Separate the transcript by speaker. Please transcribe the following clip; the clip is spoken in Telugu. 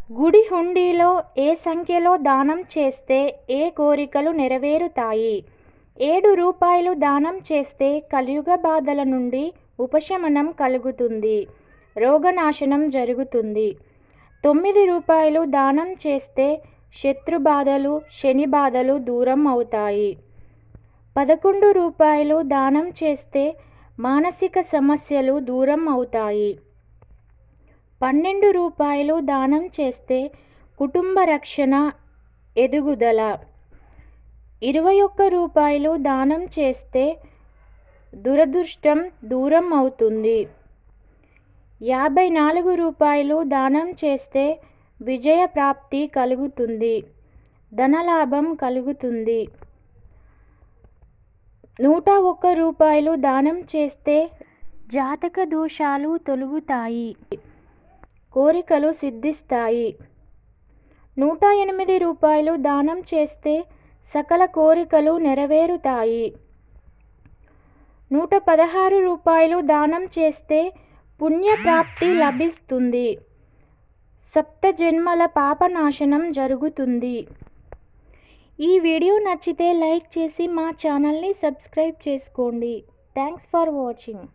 Speaker 1: గుడి హుండీలో ఏ సంఖ్యలో దానం చేస్తే ఏ కోరికలు నెరవేరుతాయి? 7 రూపాయలు దానం చేస్తే కలియుగ బాధల నుండి ఉపశమనం కలుగుతుంది, రోగనాశనం జరుగుతుంది. 9 రూపాయలు దానం చేస్తే శత్రు బాధలు, శని బాధలు దూరం అవుతాయి. 11 రూపాయలు దానం చేస్తే మానసిక సమస్యలు దూరం అవుతాయి. 12 రూపాయలు దానం చేస్తే కుటుంబ రక్షణ, ఎదుగుదల. 21 రూపాయలు దానం చేస్తే దురదృష్టం దూరం అవుతుంది. 54 రూపాయలు దానం చేస్తే విజయ ప్రాప్తి కలుగుతుంది, ధనలాభం కలుగుతుంది. 101 రూపాయలు దానం చేస్తే జాతక దోషాలు తొలగుతాయి, కోరికలు సిద్ధిస్తాయి. 108 రూపాయలు దానం చేస్తే సకల కోరికలు నెరవేరుతాయి. 116 రూపాయలు దానం చేస్తే పుణ్యప్రాప్తి లభిస్తుంది, సప్త జన్మల పాపనాశనం జరుగుతుంది. ఈ వీడియో నచ్చితే లైక్ చేసి మా ఛానల్ని సబ్స్క్రైబ్ చేసుకోండి. Thanks for watching.